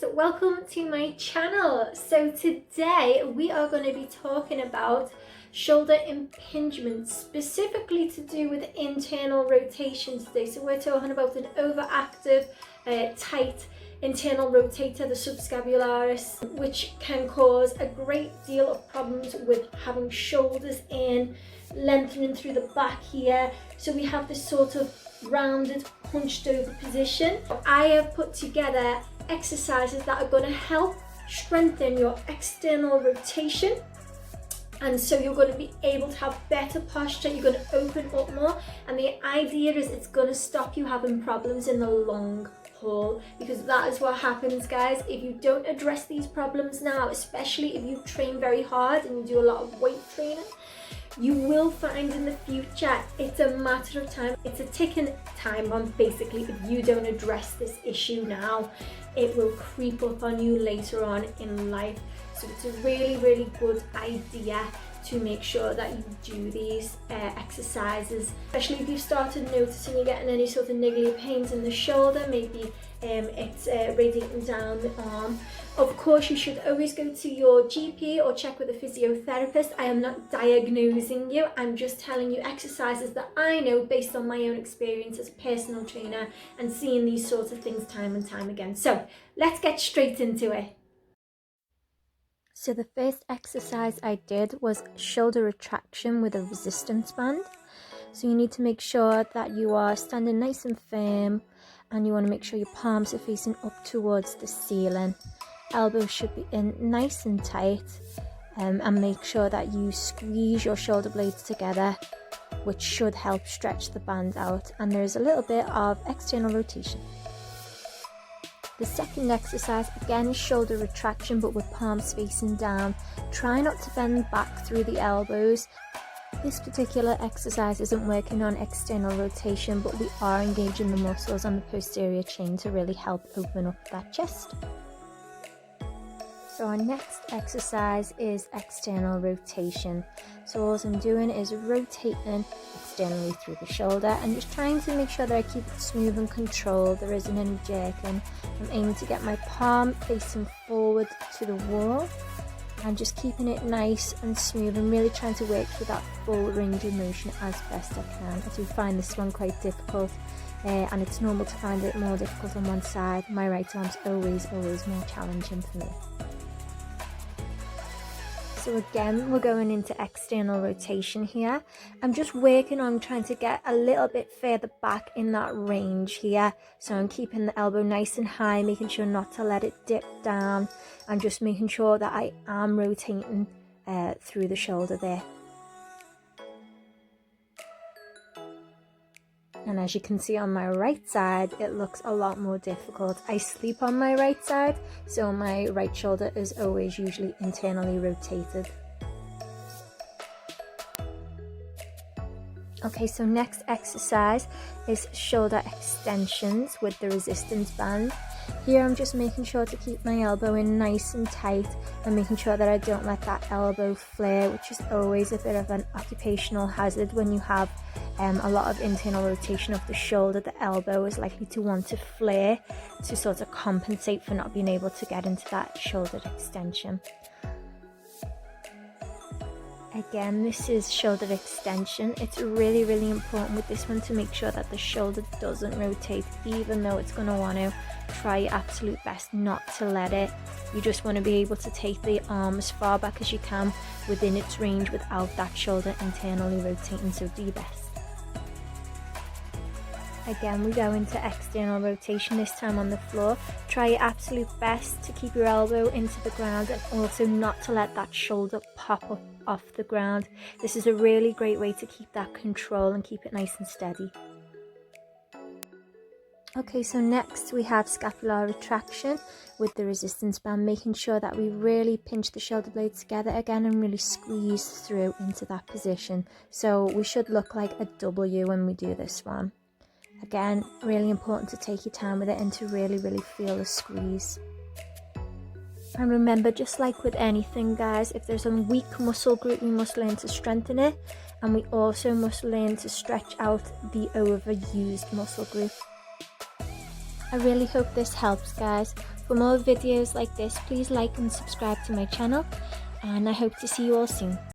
welcome to my channel. So today we are going to be talking about shoulder impingement, specifically to do with internal rotation today. So we're talking about an overactive, tight internal rotator, the subscapularis, which can cause a great deal of problems with having shoulders in, lengthening through the back here. So we have this sort of rounded, hunched over position. I have put together exercises that are going to help strengthen your external rotation, and so you're going to be able to have better posture, you're going to open up more, and the idea is it's going to stop you having problems in the long haul, because that is what happens, guys, if you don't address these problems now, especially if you train very hard and you do a lot of weight training. You will find in the future it's a matter of time, it's a ticking time bomb basically. If you don't address this issue now, it will creep up on you later on in life. So it's a really good idea to make sure that you do these exercises, especially if you've started noticing you're getting any sort of niggly pains in the shoulder, maybe it's radiating down the arm. Of course, you should always go to your GP or check with a physiotherapist. I am not diagnosing you, I'm just telling you exercises that I know based on my own experience as a personal trainer and seeing these sorts of things time and time again. So let's get straight into it. So the first exercise I did was shoulder retraction with a resistance band. So you need to make sure that you are standing nice and firm, and you want to make sure your palms are facing up towards the ceiling. Elbows should be in nice and tight, and make sure that you squeeze your shoulder blades together, which should help stretch the band out, and there's a little bit of external rotation. The second exercise again is shoulder retraction, but with palms facing down. Try not to bend back through the elbows. This particular exercise isn't working on external rotation, but we are engaging the muscles on the posterior chain to really help open up that chest. So our next exercise is external rotation. So all I'm doing is rotating externally through the shoulder and just trying to make sure that I keep it smooth and controlled. There isn't any jerking. I'm aiming to get my palm facing forward to the wall and just keeping it nice and smooth and really trying to work through that full range of motion as best I can. I do find this one quite difficult, and it's normal to find it more difficult on one side. My right arm's always more challenging for me. So again, we're going into external rotation here. I'm just working on trying to get a little bit further back in that range here. So I'm keeping the elbow nice and high, making sure not to let it dip down, and just making sure that I am rotating through the shoulder there. And as you can see on my right side, it looks a lot more difficult. I sleep on my right side, so my right shoulder is always usually internally rotated. Okay, so next exercise is shoulder extensions with the resistance band. Here I'm just making sure to keep my elbow in nice and tight and making sure that I don't let that elbow flare, which is always a bit of an occupational hazard when you have a lot of internal rotation of the shoulder. The elbow is likely to want to flare to sort of compensate for not being able to get into that shoulder extension. Again, this is shoulder extension. It's really important with this one to make sure that the shoulder doesn't rotate, even though it's going to want to. Try your absolute best not to let it. You just want to be able to take the arm as far back as you can within its range without that shoulder internally rotating, so do your best. Again, we go into external rotation, this time on the floor. Try your absolute best to keep your elbow into the ground and also not to let that shoulder pop up off the ground. This is a really great way to keep that control and keep it nice and steady. Okay, so next we have scapular retraction with the resistance band, making sure that we really pinch the shoulder blades together again and really squeeze through into that position. So we should look like a W when we do this one. Again, really important to take your time with it and to really feel the squeeze. And remember, just like with anything, guys, if there's a weak muscle group, we must learn to strengthen it, and we also must learn to stretch out the overused muscle group. I really hope this helps, guys. For more videos like this, please like and subscribe to my channel, and I hope to see you all soon.